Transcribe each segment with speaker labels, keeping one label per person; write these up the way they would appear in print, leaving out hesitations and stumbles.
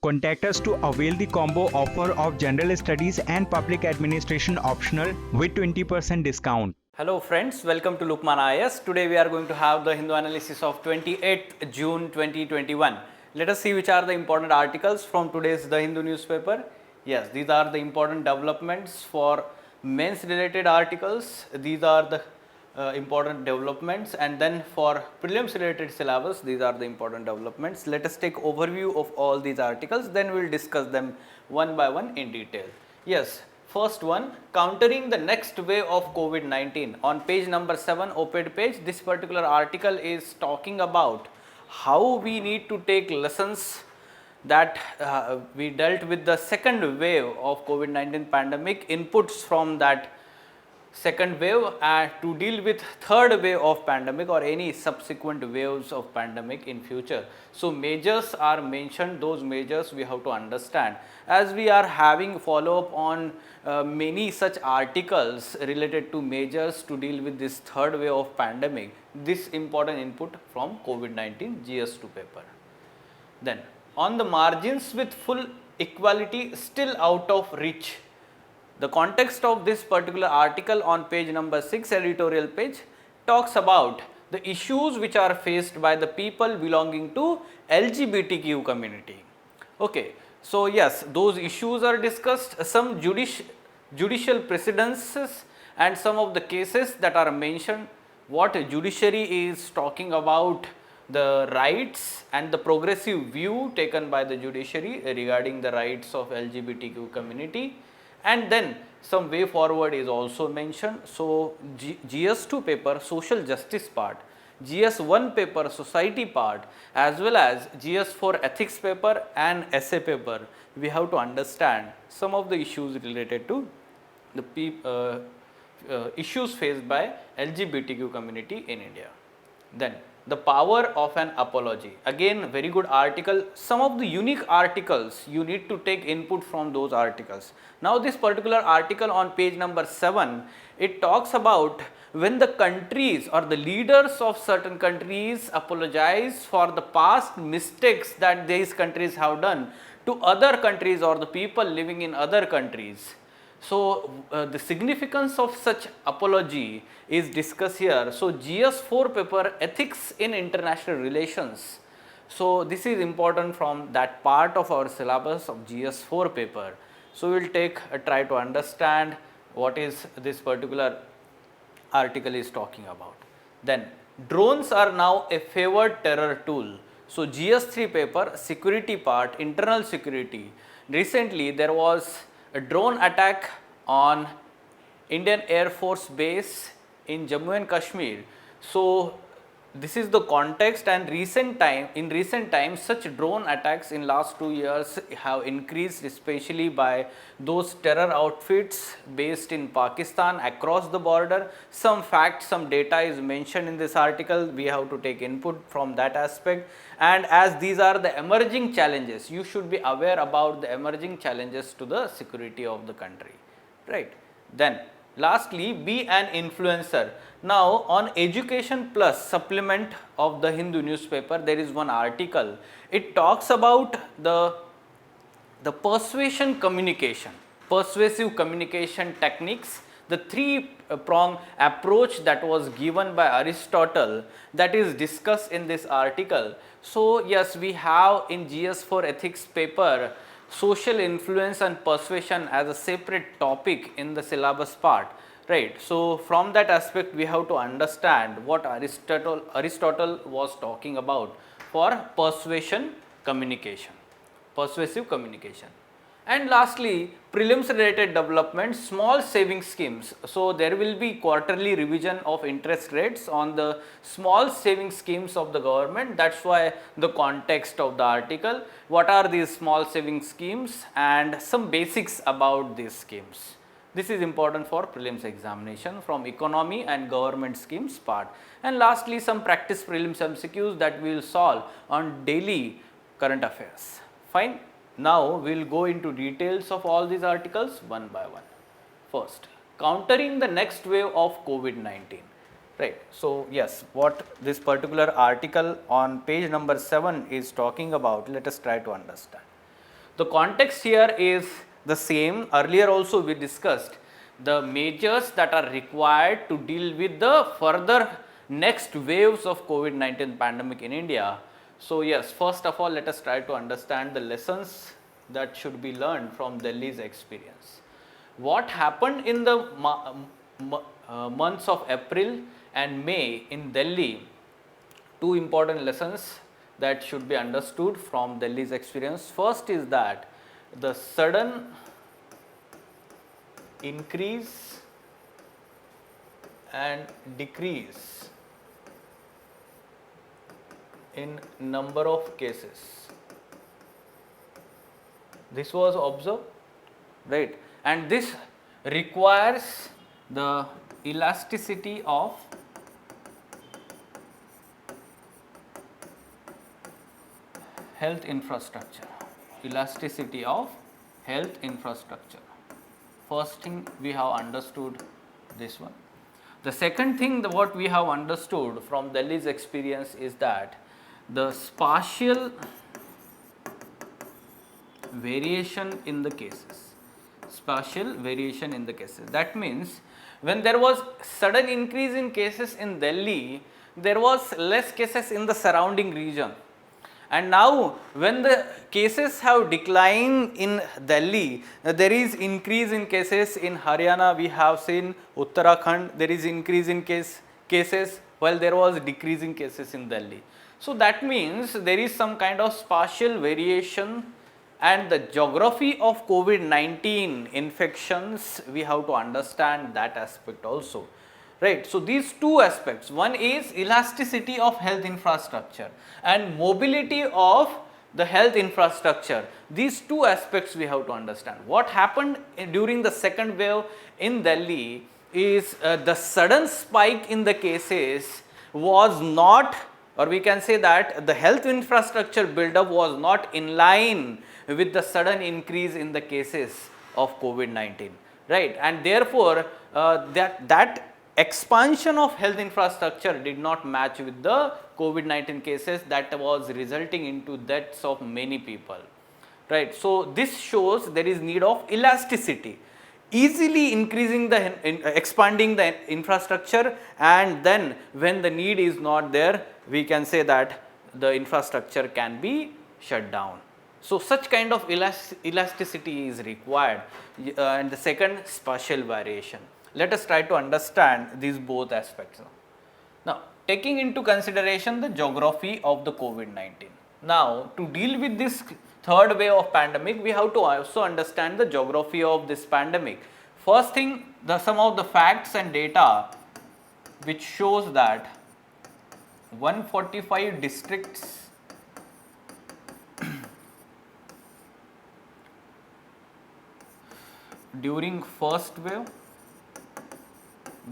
Speaker 1: Contact us to avail the combo offer of General Studies and Public Administration optional with 20% discount.
Speaker 2: Hello friends, welcome to Lukman IAS. Today we are going to have the Hindu analysis of 28th June 2021. Let us see which are the important articles from today's The Hindu newspaper. Yes, these are the important developments for mains related articles. These are the important developments, and then for prelims related syllabus, these are the important developments. Let us take overview of all these articles, then we will discuss them one by one in detail. Yes, first one, countering the next wave of COVID-19. On page number 7, op-ed page, this particular article is talking about how we need to take lessons that we dealt with the second wave of COVID-19 pandemic, inputs from that second wave, and to deal with third wave of pandemic or any subsequent waves of pandemic in future. So measures are mentioned, those measures we have to understand. As we are having follow up on many such articles related to measures to deal with this third wave of pandemic, this important input from COVID-19 GS2 paper. Then on the margins with full equality still out of reach. The context of this particular article on page number 6, editorial page, talks about the issues which are faced by the people belonging to LGBTQ community. Okay, so yes, those issues are discussed, some judicial precedences and some of the cases that are mentioned, what judiciary is talking about, the rights and the progressive view taken by the judiciary regarding the rights of LGBTQ community. And then some way forward is also mentioned. So GS2 paper social justice part, GS1 paper society part, as well as GS4 ethics paper and essay paper, we have to understand some of the issues related to the issues faced by LGBTQ community in India. Then the power of an apology, again very good article. Some of the unique articles you need to take input from those articles. Now this particular article on page number 7, it talks about when the countries or the leaders of certain countries apologize for the past mistakes that these countries have done to other countries or the people living in other countries. So the significance of such apology is discussed here. So GS4 paper, ethics in international relations. So this is important from that part of our syllabus of GS4 paper. So we will take a try to understand what is this particular article is talking about. Then drones are now a favored terror tool. So GS3 paper, security part, internal security. Recently there was a drone attack on Indian Air Force base in Jammu and Kashmir. So this is the context, and in recent times such drone attacks in last 2 years have increased, especially by those terror outfits based in Pakistan across the border. Some facts, some data is mentioned in this article, we have to take input from that aspect. And as these are the emerging challenges, you should be aware about the emerging challenges to the security of the country, right? Then lastly, be an influencer. Now on Education Plus supplement of the Hindu newspaper, there is one article. It talks about the persuasive communication techniques, the three-prong approach that was given by Aristotle, that is discussed in this article. So yes, we have in GS4 ethics paper social influence and persuasion as a separate topic in the syllabus part, right? So from that aspect we have to understand what Aristotle was talking about for persuasive communication. And lastly, prelims related development, small saving schemes. So there will be quarterly revision of interest rates on the small saving schemes of the government. That's why the context of the article, what are these small saving schemes and some basics about these schemes. This is important for prelims examination from economy and government schemes part. And lastly, some practice prelims MCQs that we will solve on daily current affairs. Fine. Now we will go into details of all these articles one by one. First, countering the next wave of COVID-19. Right. So yes, what this particular article on page number 7 is talking about, let us try to understand. The context here is the same. Earlier also we discussed the measures that are required to deal with the further next waves of COVID-19 pandemic in India. So yes, first of all, let us try to understand the lessons that should be learned from Delhi's experience. What happened in the months of April and May in Delhi? Two important lessons that should be understood from Delhi's experience. First is that the sudden increase and decrease in number of cases, this was observed, right, and this requires the elasticity of health infrastructure, elasticity of health infrastructure. First thing we have understood this one. The second thing what we have understood from Delhi's experience is that the spatial variation in the cases, spatial variation in the cases. That means when there was sudden increase in cases in Delhi, there was less cases in the surrounding region. And now when the cases have declined in Delhi, there is increase in cases in Haryana, we have seen Uttarakhand, there is increase in cases while there was decrease in cases in Delhi. So that means there is some kind of spatial variation, and the geography of COVID-19 infections, we have to understand that aspect also. Right. So, these two aspects, one is elasticity of health infrastructure and mobility of the health infrastructure. These two aspects we have to understand. What happened during the second wave in Delhi is the sudden spike in the cases was not, or we can say that the health infrastructure buildup was not in line with the sudden increase in the cases of COVID-19, right, and therefore that expansion of health infrastructure did not match with the COVID-19 cases, that was resulting into deaths of many people, right. So this shows there is need of elasticity, easily increasing the expanding the infrastructure, and then when the need is not there, we can say that the infrastructure can be shut down. So such kind of elasticity is required, and the second, spatial variation. Let us try to understand these both aspects. Now, taking into consideration the geography of the COVID-19. Now, to deal with this third wave of pandemic, we have to also understand the geography of this pandemic. First thing, some of the facts and data which shows that 145 districts during first wave,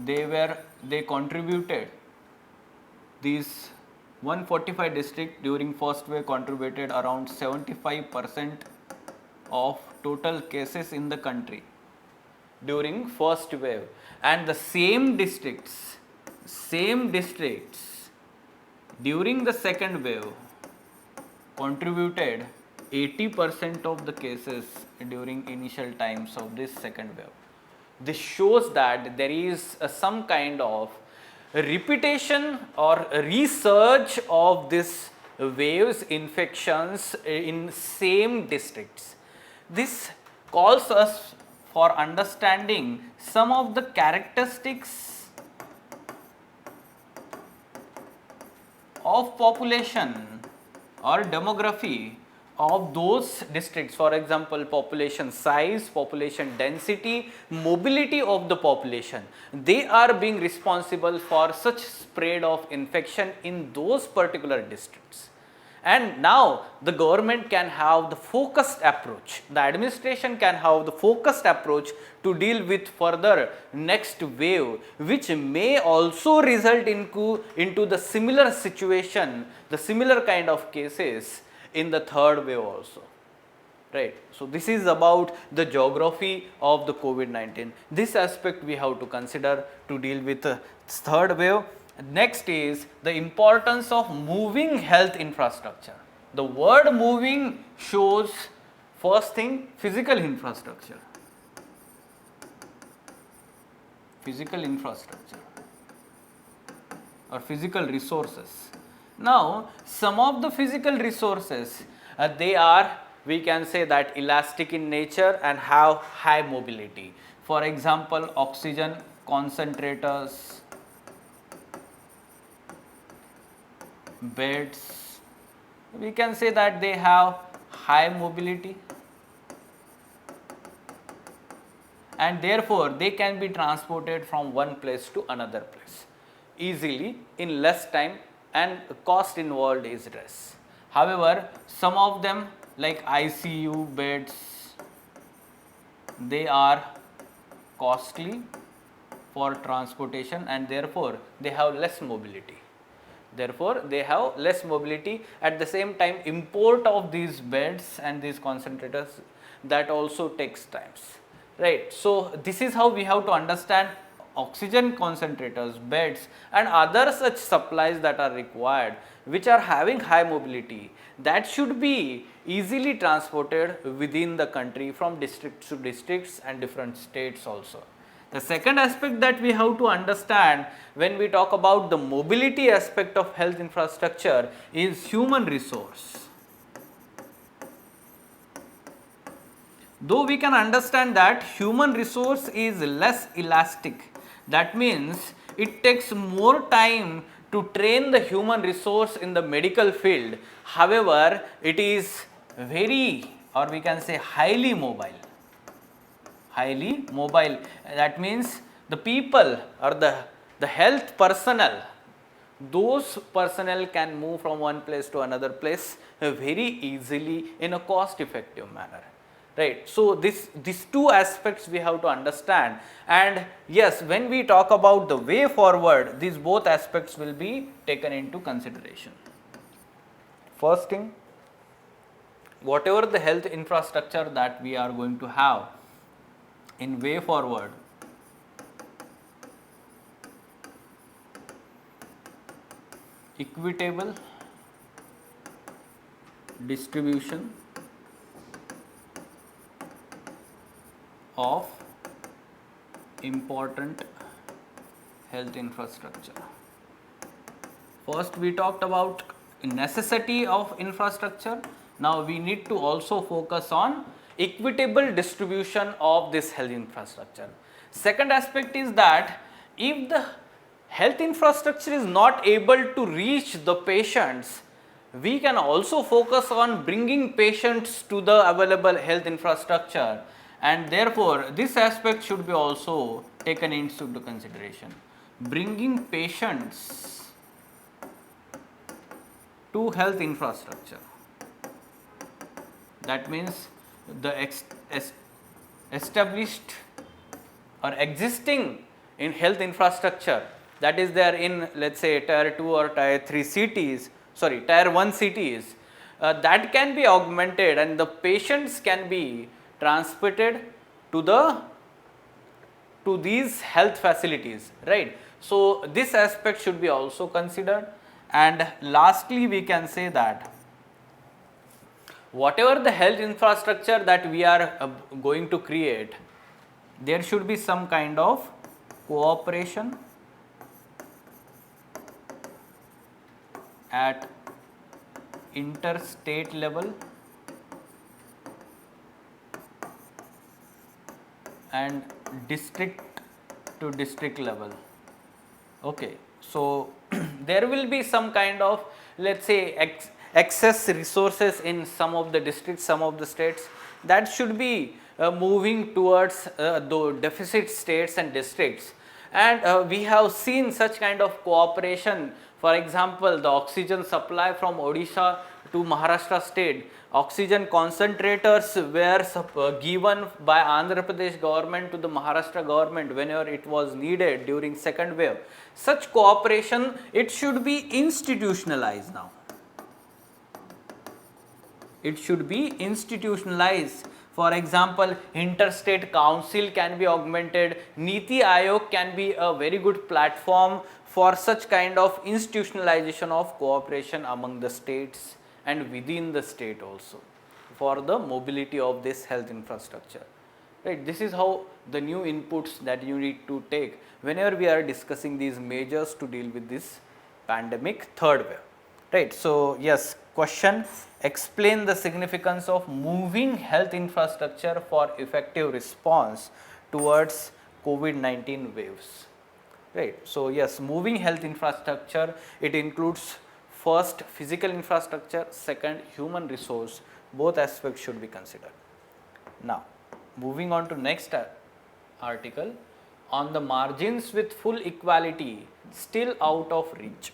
Speaker 2: they contributed, these 145 districts during first wave contributed around 75% of total cases in the country during first wave, and the same districts during the second wave contributed 80% of the cases during initial times of this second wave. This shows that there is some kind of repetition or resurge of this waves infections in same districts. This calls us for understanding some of the characteristics of population or demography of those districts. For example, population size, population density, mobility of the population, they are being responsible for such spread of infection in those particular districts. And now the government can have the focused approach, the administration can have the focused approach to deal with further next wave, which may also result into the similar situation, the similar kind of cases in the third wave also, right. So this is about the geography of the COVID-19. This aspect we have to consider to deal with the third wave. Next is the importance of moving health infrastructure. The word moving shows First thing, physical infrastructure. Physical infrastructure or physical resources. Now, some of the physical resources, they are, we can say that, elastic in nature and have high mobility. For example, oxygen concentrators, beds, we can say that they have high mobility, and therefore they can be transported from one place to another place easily in less time, and cost involved is less. However, some of them like ICU beds, they are costly for transportation and therefore they have less mobility. Therefore, they have less mobility. At the same time, import of these beds and these concentrators, that also takes times, right. So, this is how we have to understand oxygen concentrators, beds and other such supplies that are required, which are having high mobility, that should be easily transported within the country from districts to districts and different states also. The second aspect that we have to understand when we talk about the mobility aspect of health infrastructure is human resource. Though we can understand that human resource is less elastic, that means it takes more time to train the human resource in the medical field. However, it is very, or we can say highly mobile. Highly mobile, that means the people or the health personnel, those personnel can move from one place to another place very easily in a cost effective manner, right. So, these two aspects we have to understand, and yes, when we talk about the way forward, these both aspects will be taken into consideration. First thing, whatever the health infrastructure that we are going to have in way forward, equitable distribution of important health infrastructure. First, we talked about necessity of infrastructure. Now, we need to also focus on equitable distribution of this health infrastructure. Second aspect is that if the health infrastructure is not able to reach the patients, we can also focus on bringing patients to the available health infrastructure, and therefore this aspect should be also taken into consideration. Bringing patients to health infrastructure, that means the established or existing in health infrastructure that is there in, let us say, tier 2 or tier 3 cities, sorry, tier 1 cities, that can be augmented and the patients can be transported to these health facilities, right. So, this aspect should be also considered, and lastly we can say that whatever the health infrastructure that we are going to create, there should be some kind of cooperation at interstate level and district to district level. Okay. So, there will be some kind of, let us say, excess resources in some of the districts, some of the states, that should be moving towards the deficit states and districts, and we have seen such kind of cooperation. For example, the oxygen supply from Odisha to Maharashtra state, oxygen concentrators were given by Andhra Pradesh government to the Maharashtra government whenever it was needed during second wave. Such cooperation, it should be institutionalized now. It should be institutionalized. For example, interstate council can be augmented, Niti Aayog can be a very good platform for such kind of institutionalization of cooperation among the states and within the state also. for the mobility of this health infrastructure. Right, this is how the new inputs that you need to take whenever we are discussing these measures to deal with this pandemic third wave. Right, so yes, question, explain the significance of moving health infrastructure for effective response towards COVID-19 waves. Right, so yes, moving health infrastructure, it includes first physical infrastructure, second human resource, both aspects should be considered. Now, moving on to next article, on the margins with full equality still out of reach.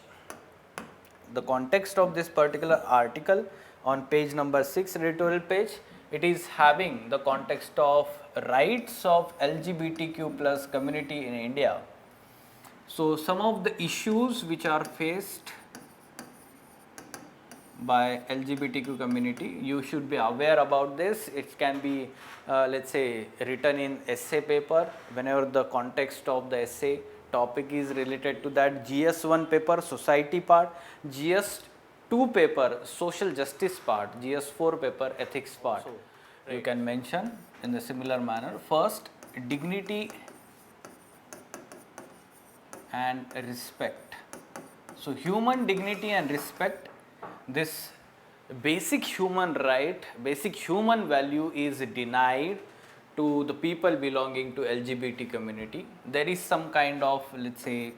Speaker 2: The context of this particular article on page number 6, editorial page, it is having the context of rights of LGBTQ plus community in India. So, some of the issues which are faced by LGBTQ community, you should be aware about this. It can be let's say written in essay paper whenever the context of the essay topic is related to that. GS1 paper society part, GS2 paper social justice part, GS4 paper ethics part. You can mention in the similar manner. First, dignity and respect. So, human dignity and respect, this basic human right, basic human value is denied to the people belonging to LGBT community. There is some kind of, let's say,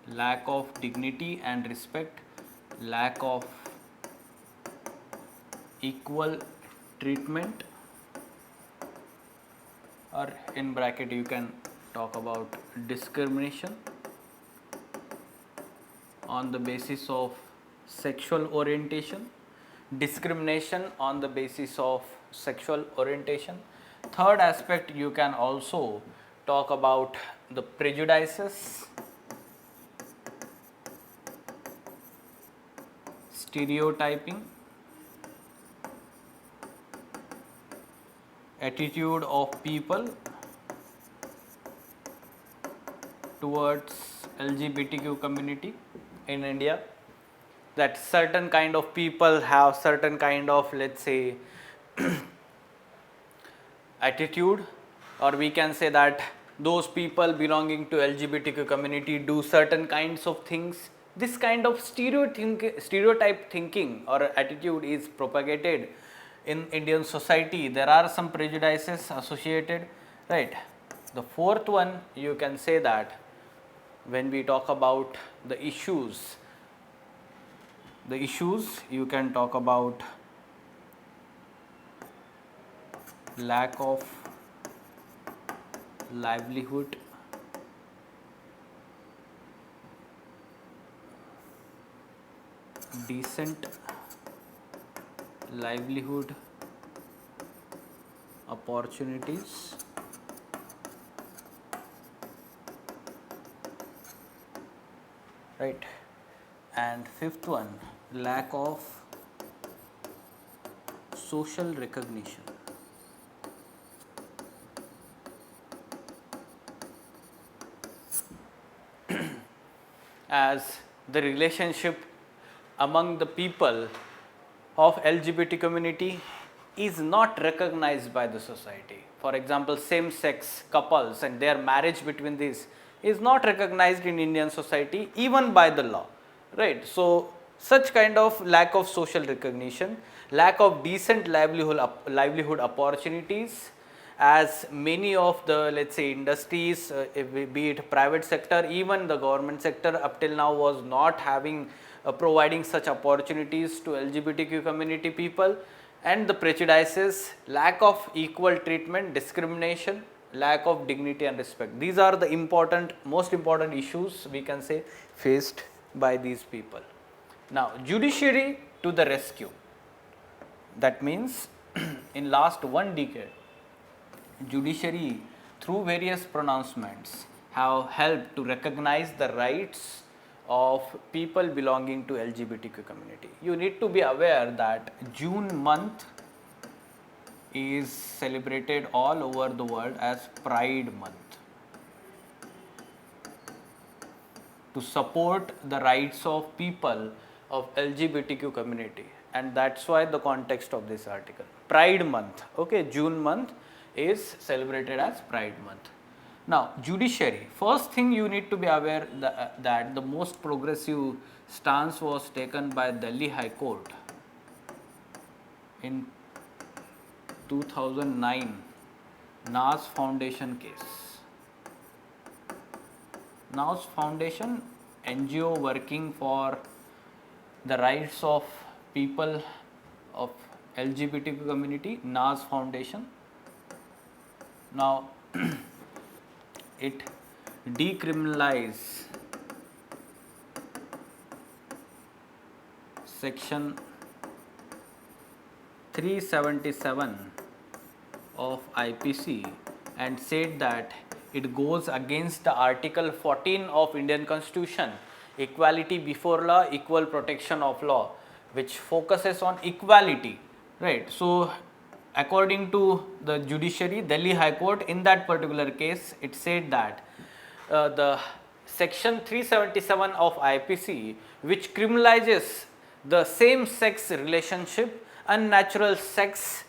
Speaker 2: lack of dignity and respect, lack of equal treatment, or in bracket you can talk about discrimination on the basis of sexual orientation, discrimination on the basis of sexual orientation. Third aspect, you can also talk about the prejudices, stereotyping, attitude of people towards LGBTQ community in India, that certain kind of people have certain kind of, let's say, attitude, or we can say that those people belonging to LGBTQ community do certain kinds of things. This kind of stereotype thinking or attitude is propagated in Indian society. There are some prejudices associated, right? The fourth one, you can say that when we talk about the issues you can talk about lack of livelihood, decent livelihood opportunities, right? And fifth one, lack of social recognition. As the relationship among the people of LGBT community is not recognized by the society. For example, same sex couples and their marriage between these is not recognized in Indian society even by the law, right? So, such kind of lack of social recognition, lack of decent livelihood opportunities, as many of the, let's say, industries, be it private sector, even the government sector up till now was not having providing such opportunities to LGBTQ community people, and the prejudices, lack of equal treatment, discrimination, lack of dignity and respect. These are the most important issues we can say faced by these people. Now, judiciary to the rescue. That means in last one decade, judiciary through various pronouncements have helped to recognize the rights of people belonging to LGBTQ community. You need to be aware that June month is celebrated all over the world as Pride month to support the rights of people of LGBTQ community, and that's why the context of this article. Pride month, okay, June month is celebrated as Pride month. Now, judiciary, first thing you need to be aware that the most progressive stance was taken by Delhi High Court in 2009 Nas Foundation case. Nas Foundation, NGO working for the rights of people of LGBTQ community, Nas Foundation. Now, it decriminalize section 377 of IPC and said that it goes against the Article 14 of Indian Constitution, equality before law, equal protection of law, which focuses on equality, right? So, according to the judiciary, Delhi High Court, in that particular case, it said that the section 377 of IPC, which criminalizes the same sex relationship, unnatural sex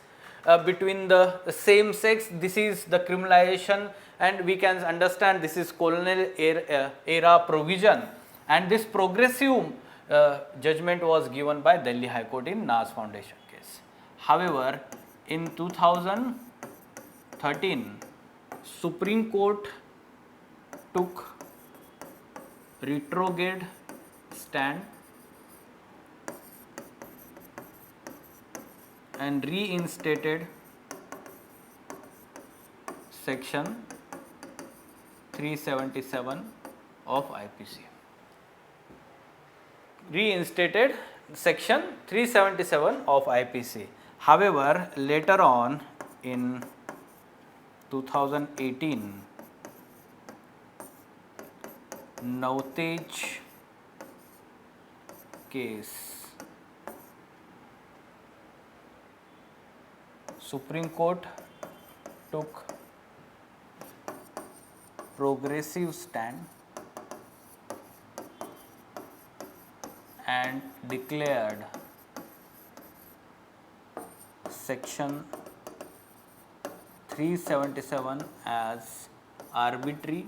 Speaker 2: between the same sex, this is the criminalization, and we can understand this is colonial era provision, and this progressive judgment was given by Delhi High Court in Nas Foundation case. However, in 2013, Supreme Court took retrograde stand and reinstated section 377 of IPC. Reinstated section 377 of IPC. However, later on in 2018, Nowtej case, Supreme Court took progressive stand and declared section 377 as arbitrary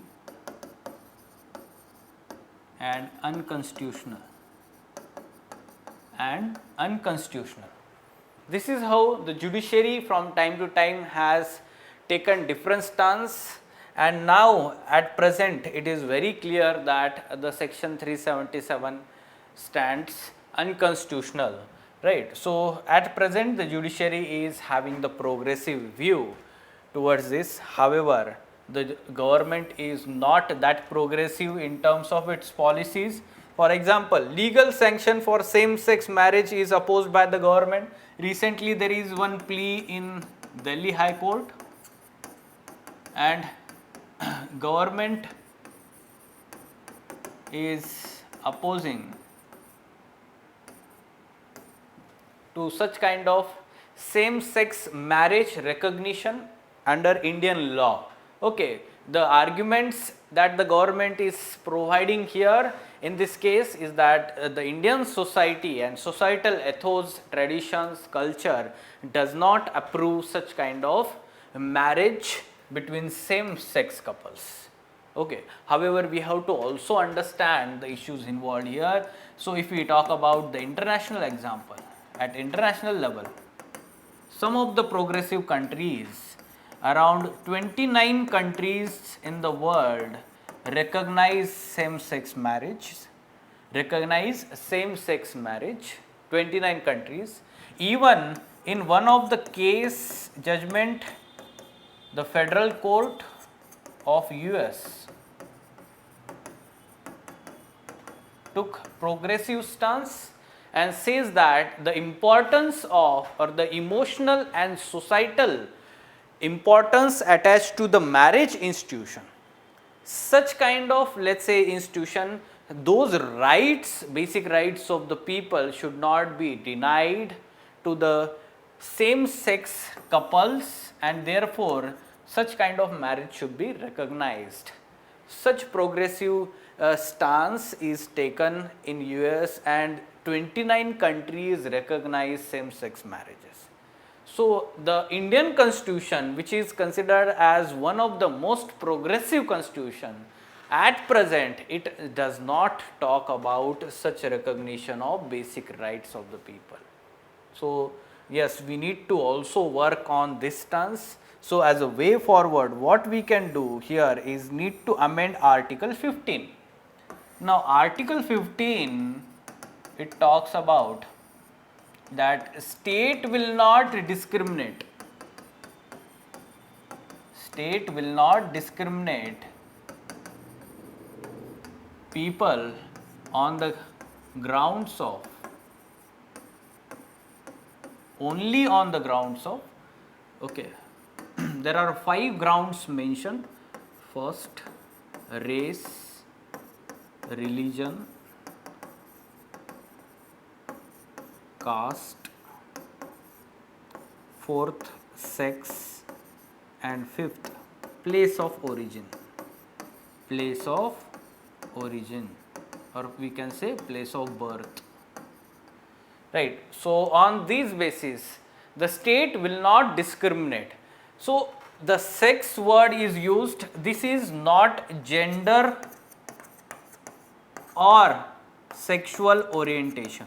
Speaker 2: and unconstitutional. This is how the judiciary from time to time has taken different stance, and now at present it is very clear that the section 377 stands unconstitutional, right? So, at present the judiciary is having the progressive view towards this. However, the government is not that progressive in terms of its policies. For example, legal sanction for same-sex marriage is opposed by the government. Recently, there is one plea in Delhi High Court, and government is opposing to such kind of same-sex marriage recognition under Indian law. Okay, the arguments that the government is providing here in this case is that the Indian society and societal ethos, traditions, culture does not approve such kind of marriage between same-sex couples. Okay. However, we have to also understand the issues involved here. So, if we talk about the international example, at international level, some of the progressive countries, around 29 countries in the world recognize same-sex marriage, 29 countries. Even in one of the case judgment, the Federal Court of US took progressive stance and says that the importance of, or the emotional and societal importance attached to the marriage institution, such kind of, let's say, institution, those rights, basic rights of the people should not be denied to the same sex couples, and therefore such kind of marriage should be recognized. Such progressive stance is taken in US, and 29 countries recognize same-sex marriages. So the Indian constitution, which is considered as one of the most progressive constitution, at present it does not talk about such recognition of basic rights of the people. So yes, we need to also work on this stance. So as a way forward, what we can do here is need to amend Article 15. Now Article 15, it talks about that state will not discriminate. State will not discriminate people on the grounds of, only on the grounds of, okay, there are 5 grounds mentioned. First, race, religion, caste, fourth, sex, and fifth, place of origin. Place of origin, or we can say place of birth. Right. So on these basis, the state will not discriminate. So the sex word is used. This is not gender or sexual orientation.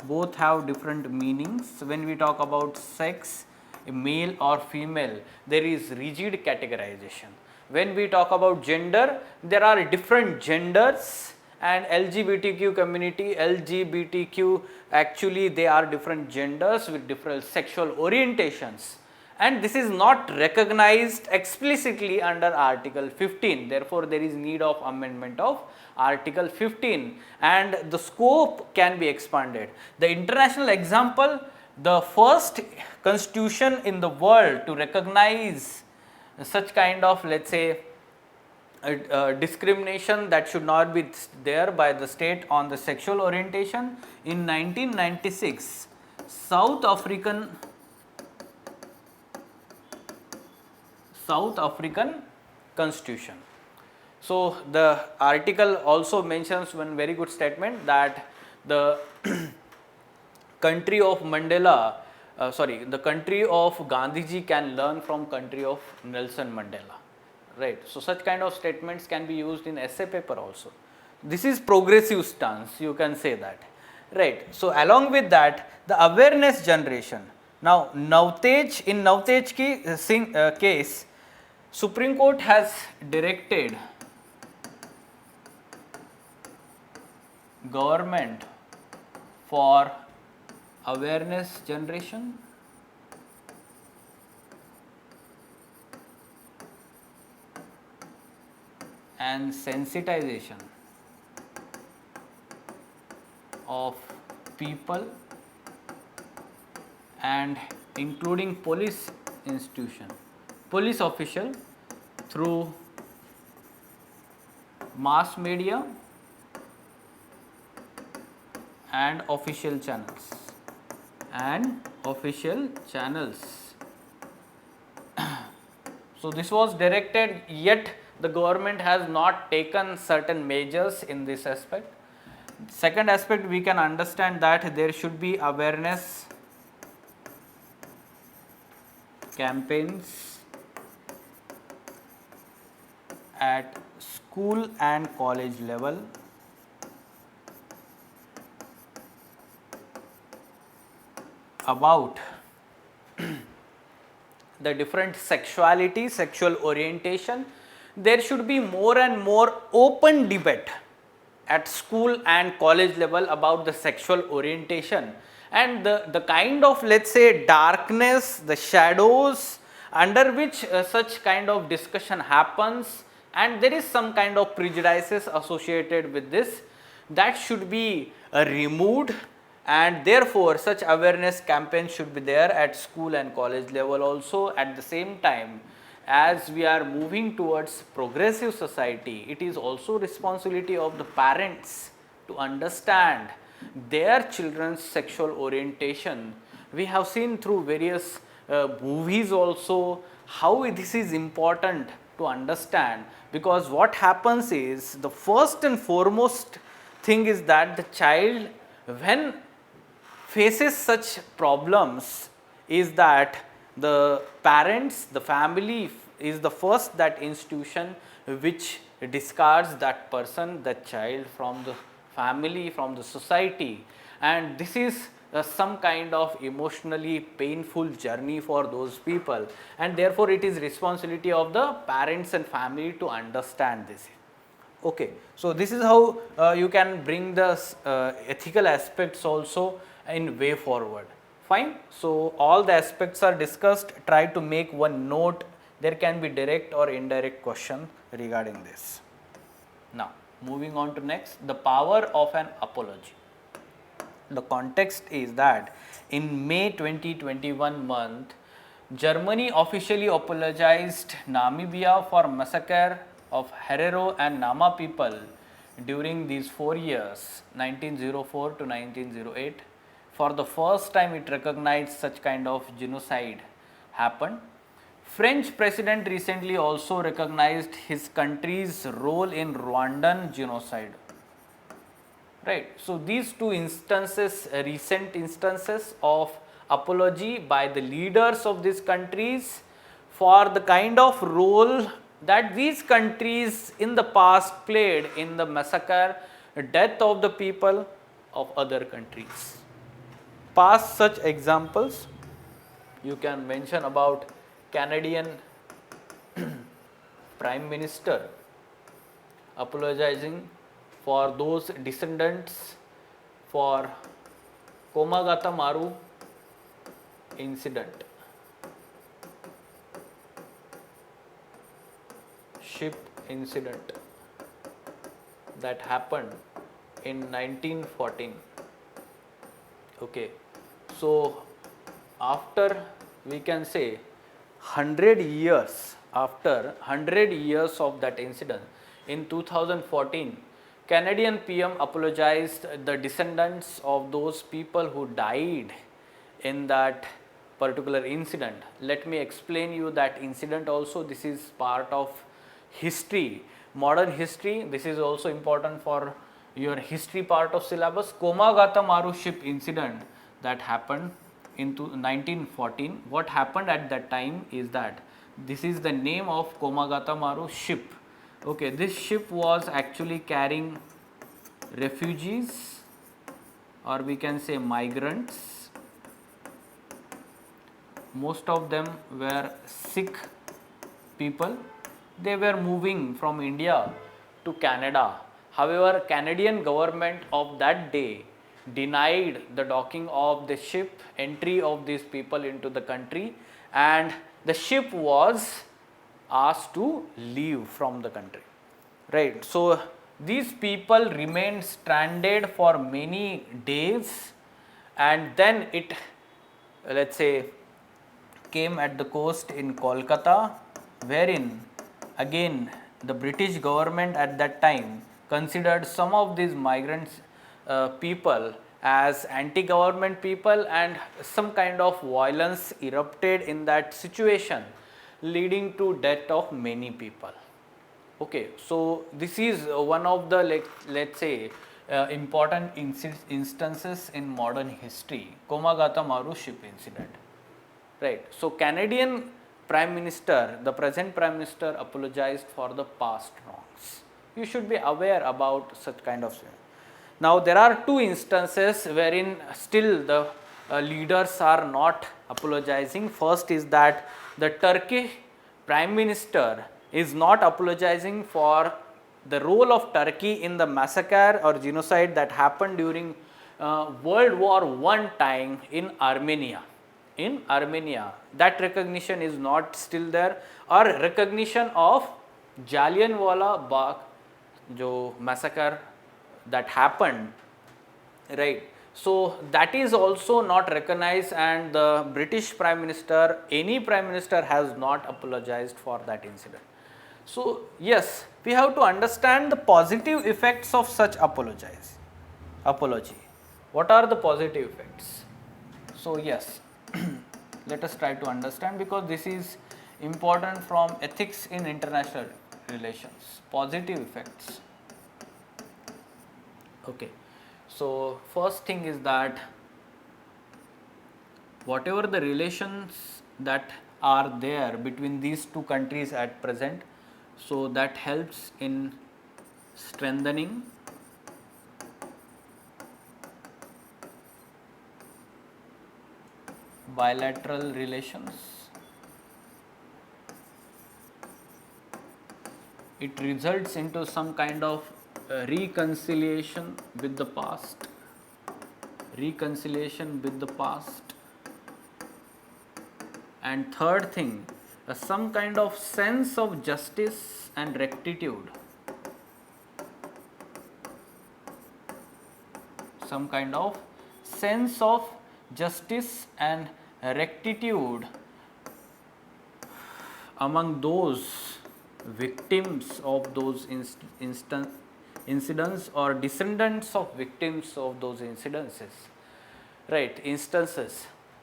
Speaker 2: Both have different meanings. When we talk about sex, male or female, there is rigid categorization. When we talk about gender, there are different genders, and LGBTQ community, LGBTQ, actually they are different genders with different sexual orientations, and this is not recognized explicitly under Article 15. Therefore, there is need of amendment of Article 15 and the scope can be expanded. The international example, the first constitution in the world to recognize such kind of, let's say, discrimination that should not be there by the state on the sexual orientation, in 1996, South African constitution. So the article also mentions one very good statement that the country of Mandela, the country of Gandhiji can learn from country of Nelson Mandela. Right. So such kind of statements can be used in essay paper also. This is progressive stance, you can say that. Right. So along with that, the awareness generation. Now Navtej, in Navtej case, Supreme Court has directed government for awareness generation and sensitization of people and including police institution, police official through mass media and official channels So this was directed, yet the government has not taken certain measures in this aspect. Second aspect, we can understand that there should be awareness campaigns at school and college level about the different sexuality, sexual orientation. There should be more and more open debate at school and college level about the sexual orientation and the kind of, let's say, darkness, the shadows under which such kind of discussion happens, and there is some kind of prejudices associated with this, that should be removed, and therefore such awareness campaigns should be there at school and college level also. At the same time, as we are moving towards progressive society, it is also responsibility of the parents to understand their children's sexual orientation. We have seen through various movies also how this is important to understand, because what happens is, the first and foremost thing is that the child, when faces such problems, is that the parents, the family is the first that institution which discards that person, that child from the family, from the society, and this is some kind of emotionally painful journey for those people, and therefore it is responsibility of the parents and family to understand this. Okay, so this is how you can bring the ethical aspects also in way forward. Fine. So all the aspects are discussed. Try to make one note. There can be direct or indirect question regarding this. Now moving on to next, the power of an apology. The context is that in May 2021 month, Germany officially apologized Namibia for massacre of Herero and Nama people during these 4 years, 1904 to 1908. For the first time it recognized such kind of genocide happened. French president recently also recognized his country's role in Rwandan genocide. Right. So these two instances, recent instances of apology by the leaders of these countries for the kind of role that these countries in the past played in the massacre, death of the people of other countries. Past such examples, you can mention about Canadian Prime Minister apologizing for those descendants for Komagata Maru incident, ship incident that happened in 1914. Okay, so after, we can say, 100 years, after 100 years of that incident, in 2014, Canadian PM apologized the descendants of those people who died in that particular incident. Let me explain you that incident also. This is part of history, modern history. This is also important for your history part of syllabus. Komagata Maru ship incident that happened in 1914. What happened at that time is that this is the name of Komagata Maru ship. Okay, this ship was actually carrying refugees, or we can say migrants. Most of them were Sikh people. They were moving from India to Canada. However, Canadian government of that day denied the docking of the ship, entry of these people into the country, and the ship was asked to leave from the country. Right. So these people remained stranded for many days, and then it, let's say, came at the coast in Kolkata, wherein again the British government at that time considered some of these migrants people as anti-government people, and some kind of violence erupted in that situation, leading to death of many people. Okay, so this is one of the, let's say, important instances in modern history, Komagata Maru ship incident. Right. So Canadian Prime Minister, the present Prime Minister, apologized for the past wrongs. You should be aware about such kind of thing. Now there are two instances wherein still the leaders are not apologizing. First is that the Turkish Prime Minister is not apologizing for the role of Turkey in the massacre or genocide that happened during World War I time in Armenia. In Armenia, that recognition is not still there, or recognition of Jallianwala Bagh, jo massacre that happened, right. So that is also not recognized, and the British Prime Minister, any Prime Minister, has not apologized for that incident. So yes, we have to understand the positive effects of such apology. What are the positive effects? So yes, let us try to understand, because this is important from ethics in international relations. Positive effects. Okay, so first thing is that whatever the relations that are there between these two countries at present, so that helps in strengthening bilateral relations. It results into some kind of reconciliation with the past, and third thing, some kind of sense of justice and rectitude, some kind of sense of justice and rectitude among those victims of those incidents or descendants of victims of those instances.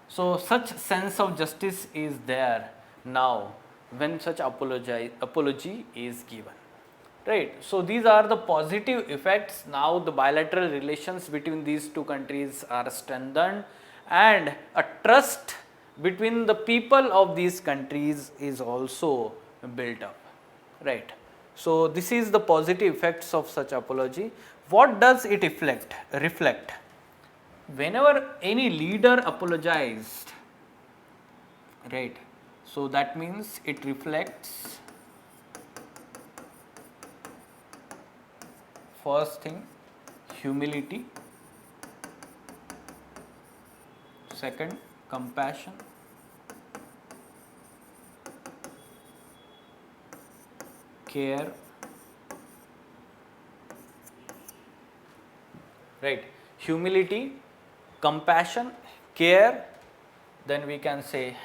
Speaker 2: So such sense of justice is there now when such apology is given. Right. So these are the positive effects. Now the bilateral relations between these two countries are strengthened, and a trust between the people of these countries is also built up. Right. So this is the positive effects of such apology. What does it reflect? Whenever any leader apologized, right, so that means it reflects, first thing, humility, second, compassion, care, right, humility, compassion, care, then we can say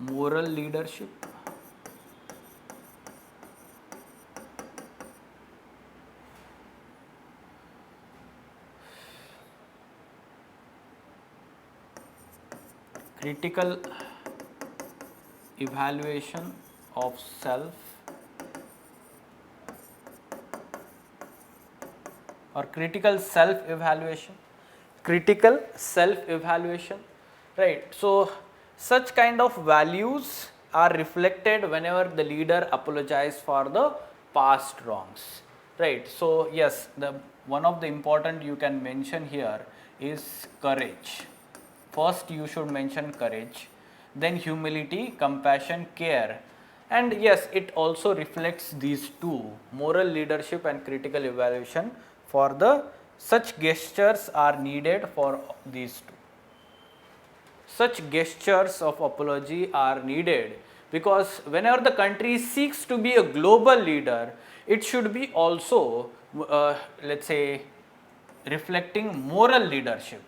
Speaker 2: moral leadership, critical evaluation of self, or critical self evaluation, right. So such kind of values are reflected whenever the leader apologizes for the past wrongs, right. So yes, the one of the important you can mention here is courage. First you should mention courage, then humility, compassion, care, and yes, it also reflects these two, moral leadership and critical evaluation. For the such gestures are needed for these two. Such gestures of apology are needed because whenever the country seeks to be a global leader, it should be also let's say reflecting moral leadership,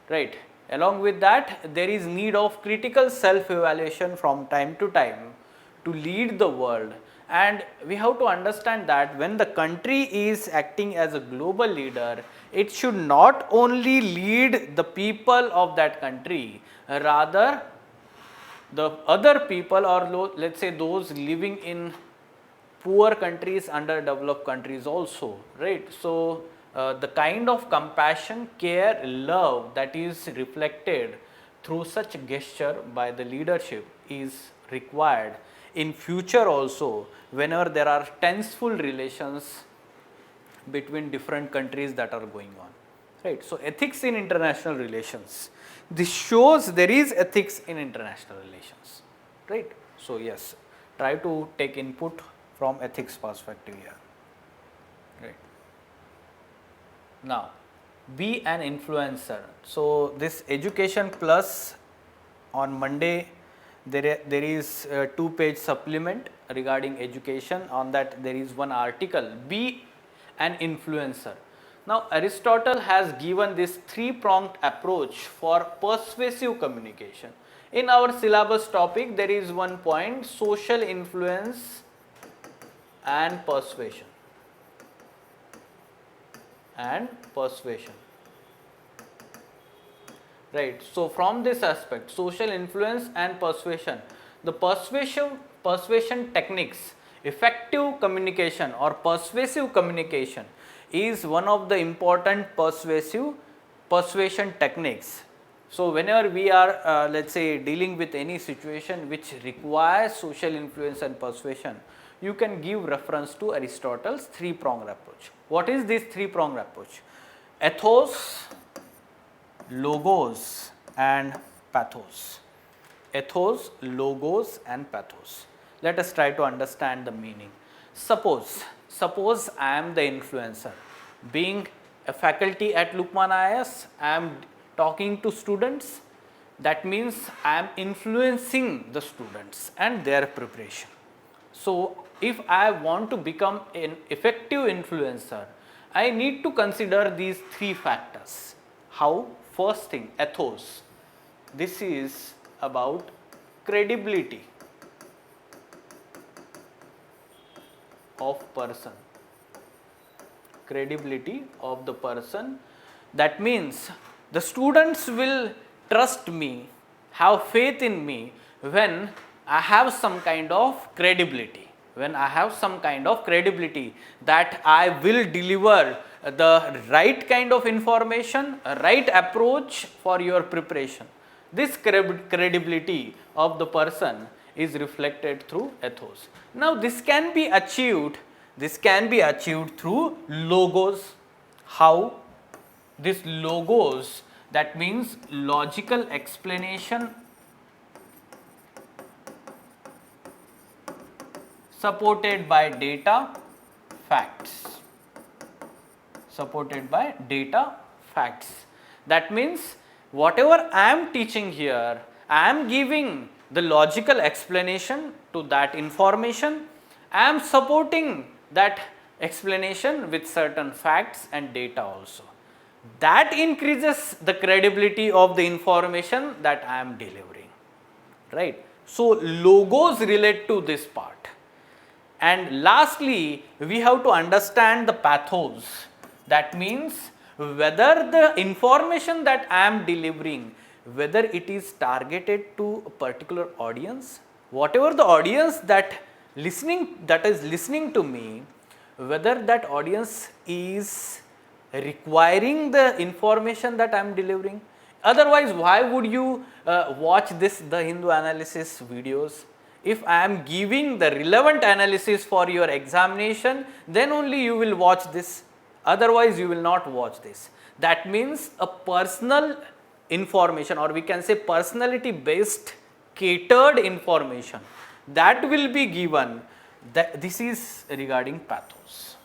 Speaker 2: right. Along with that, there is need of critical self-evaluation from time to time to lead the world, and we have to understand that when the country is acting as a global leader, it should not only lead the people of that country, rather the other people, or let's say those living in poor countries, underdeveloped countries also, right. So the kind of compassion, care, love that is reflected through such gesture by the leadership is required in future also, whenever there are tenseful relations between different countries that are going on, right. So ethics in international relations, this shows there is ethics in international relations, right. So yes, try to take input from ethics perspective here, right. Now be an influencer. So this Education Plus, on Monday there is a 2-page supplement regarding education. On that there is one article, be an influencer. Now Aristotle has given this 3-pronged approach for persuasive communication. In our syllabus topic there is one point, social influence and persuasion. Right. So from this aspect, social influence and persuasion, the persuasion techniques, effective communication or persuasive communication is one of the important persuasion techniques. So whenever we are let's say dealing with any situation which requires social influence and persuasion, you can give reference to Aristotle's three-pronged approach. What is this three-pronged approach? Ethos, logos and pathos. Ethos, logos and pathos. Let us try to understand the meaning. Suppose I am the influencer. Being a faculty at Lukman IAS, I am talking to students. That means I am influencing the students and their preparation. So if I want to become an effective influencer, I need to consider these three factors. How? First thing, ethos. This is about credibility of person. Credibility of the person. That means the students will trust me, have faith in me when I have some kind of credibility. When I have some kind of credibility that I will deliver the right kind of information, right approach for your preparation. This credibility of the person is reflected through ethos. Now this can be achieved through logos. How? This logos, that means logical explanation supported by data, facts. Supported by data, facts. That means whatever I am teaching here, I am giving the logical explanation to that information. I am supporting that explanation with certain facts and data also. That increases the credibility of the information that I am delivering, right? So logos relate to this part. And lastly, we have to understand the pathos. That means whether the information that I am delivering, whether it is targeted to a particular audience, whatever the audience that is listening to me, whether that audience is requiring the information that I am delivering. Otherwise, why would you watch the Hindu analysis videos? If I am giving the relevant analysis for your examination, then only you will watch this. Otherwise, you will not watch this. That means a personal information, or we can say personality based catered information, that will be given. This is regarding pathos.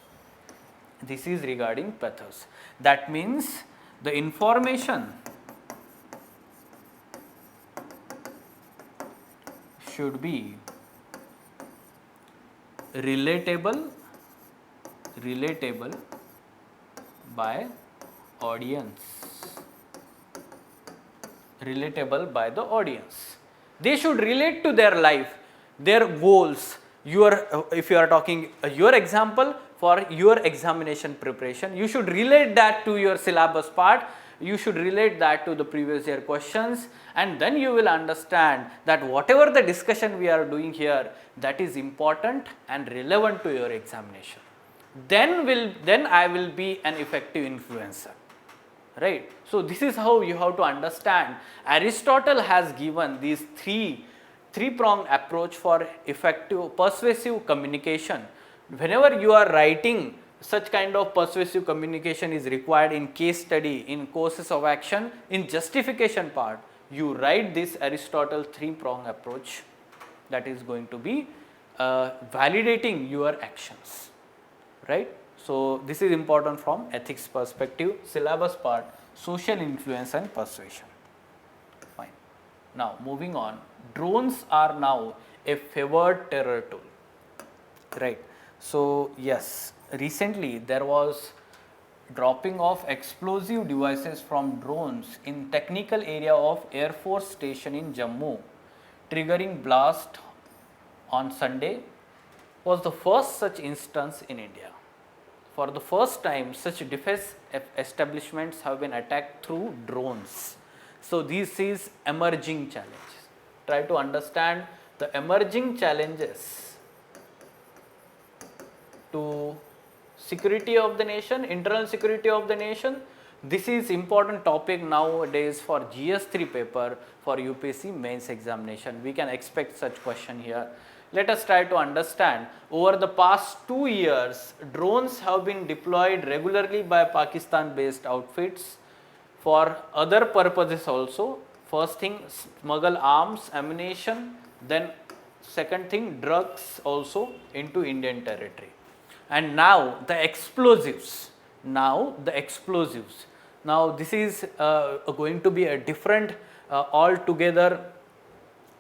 Speaker 2: This is regarding pathos. That means the information should be relatable by audience. Relatable by the audience. They should relate to their life, their goals. If you are talking your example for your examination preparation, you should relate that to your syllabus part. You should relate that to the previous year questions, and then you will understand that whatever the discussion we are doing here, that is important and relevant to your examination. Then I will be an effective influencer, right? So this is how you have to understand. Aristotle has given these three-pronged approach for effective persuasive communication. Whenever you are writing, such kind of persuasive communication is required in case study, in courses of action, in justification part. You write this Aristotle three-pronged approach that is going to be validating your actions, right? So this is important from ethics perspective, syllabus part, social influence and persuasion. Fine. Now moving on, drones are now a favored terror tool, right? So yes, recently there was dropping of explosive devices from drones in technical area of Air Force Station in Jammu, triggering blast on Sunday. Was the first such instance in India. For the first time, such defense establishments have been attacked through drones. So this is emerging challenge. Try to understand the emerging challenges to security of the nation, internal security of the nation. This is important topic nowadays for GS3 paper for UPSC mains examination. We can expect such question here. Let us try to understand. Over the past 2 years, drones have been deployed regularly by Pakistan based outfits for other purposes also. First thing, smuggle arms, ammunition, then second thing, drugs also into Indian territory. And now the explosives. Now this is going to be a different altogether,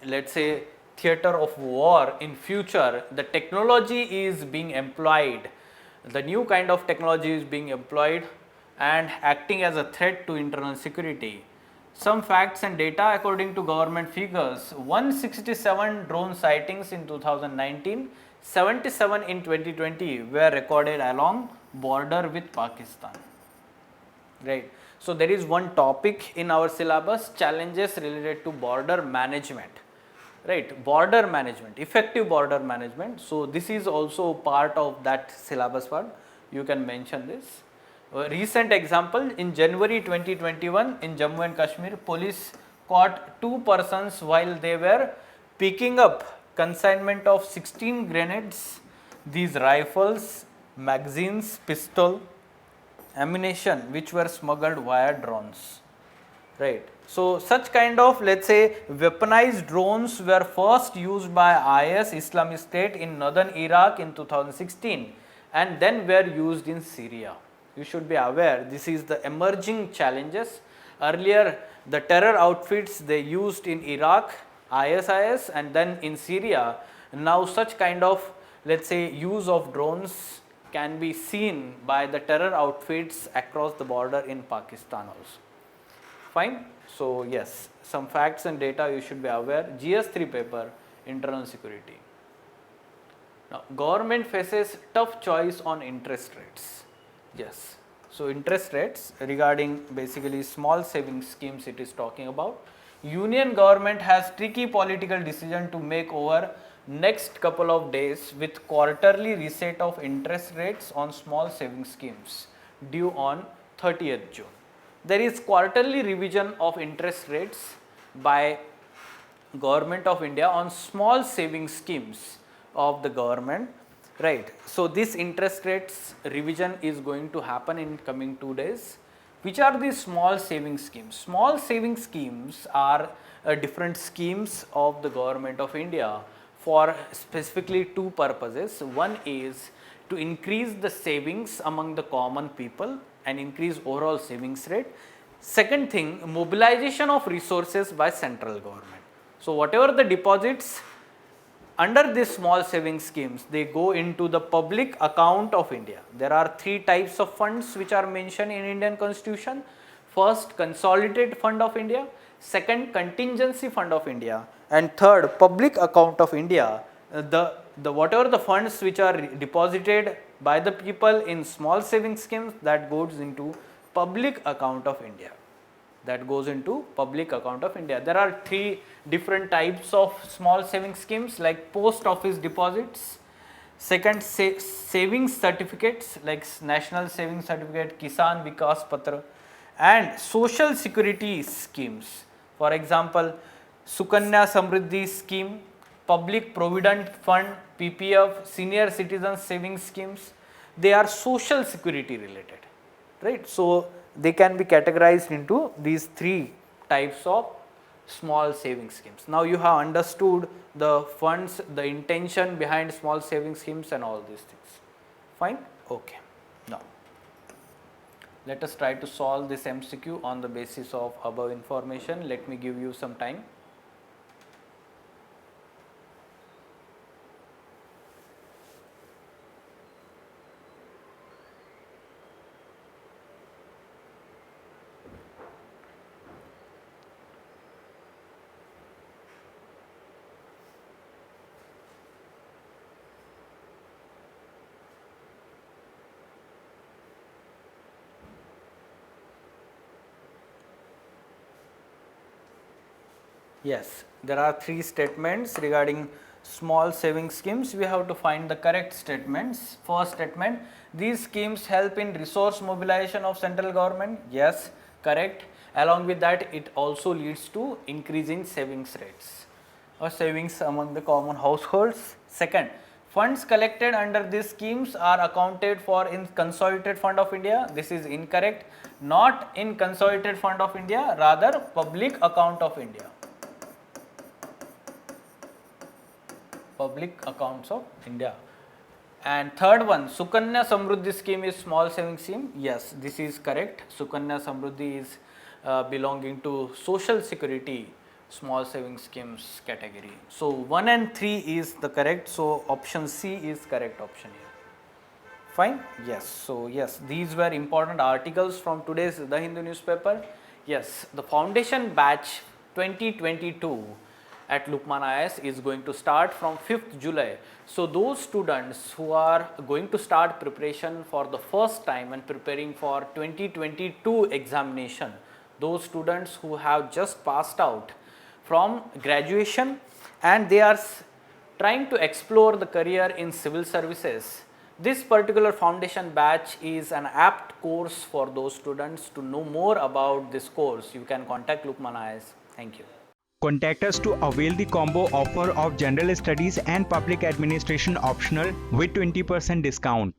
Speaker 2: let's say, theater of war in future. The technology is being employed, the new kind of technology is being employed and acting as a threat to internal security. Some facts and data according to government figures: 167 drone sightings in 2019, 77 in 2020 were recorded along border with Pakistan. Right. So there is one topic in our syllabus, challenges related to border management. Right, border management, effective border management. So this is also part of that syllabus part. You can mention this. A recent example, in January 2021 in Jammu and Kashmir, police caught 2 persons while they were picking up consignment of 16 grenades, these rifles, magazines, pistol, ammunition which were smuggled via drones. Right. So such kind of, let's say, weaponized drones were first used by IS, Islamic State, in northern Iraq in 2016 and then were used in Syria. You should be aware, this is the emerging challenges. Earlier the terror outfits they used in Iraq, ISIS, and then in Syria. Now such kind of, let's say, use of drones can be seen by the terror outfits across the border in Pakistan also. Fine. So yes, some facts and data you should be aware. GS3 paper, internal security. Now government faces tough choice on interest rates. Yes. So interest rates regarding basically small savings schemes it is talking about. Union government has tricky political decision to make over next couple of days with quarterly reset of interest rates on small savings schemes due on 30th June. There is quarterly revision of interest rates by Government of India on small savings schemes of the government, right. So this interest rates revision is going to happen in coming 2 days. Which are these small savings schemes? Small savings schemes are different schemes of the Government of India for specifically 2 purposes. One is to increase the savings among the common people and increase overall savings rate. Second thing, mobilization of resources by central government. So whatever the deposits under these small savings schemes, they go into the public account of India. There are 3 types of funds which are mentioned in Indian Constitution. First, consolidated fund of India. Second, contingency fund of India. And third, public account of India. The whatever the funds which are deposited by the people in small savings schemes, that goes into public account of India. That goes into public account of India. There are 3 different types of small savings schemes, like post office deposits. Second, savings certificates like National Savings Certificate, Kisan Vikas Patra, and social security schemes. For example, Sukanya Samriddhi scheme, Public Provident Fund, PPF, Senior Citizen Savings schemes. They are social security related, right. So they can be categorized into these 3 types of small savings schemes. Now you have understood the funds, the intention behind small savings schemes and all these things. Fine? Okay. Now let us try to solve this MCQ on the basis of above information. Let me give you some time. Yes, there are 3 statements regarding small saving schemes, we have to find the correct statements. First statement, these schemes help in resource mobilization of central government. Yes, correct. Along with that, it also leads to increasing savings rates or savings among the common households. Second, funds collected under these schemes are accounted for in Consolidated Fund of India. This is incorrect. Not in Consolidated Fund of India, rather public account of India. Public accounts of India. And third one, Sukanya Samruddhi scheme is small saving scheme. Yes, this is correct. Sukanya Samruddhi is belonging to social security small saving schemes category. So 1 and 3 is the correct. So option C is correct option here. Fine. Yes. So yes, these were important articles from today's The Hindu newspaper. Yes, the foundation batch 2022 at Lukman IAS is going to start from 5th July. So those students who are going to start preparation for the first time and preparing for 2022 examination, those students who have just passed out from graduation and they are trying to explore the career in civil services, this particular foundation batch is an apt course for those students. To know more about this course, you can contact Lukman IAS. Thank you.
Speaker 1: Contact us to avail the combo offer of General Studies and Public Administration optional with 20% discount.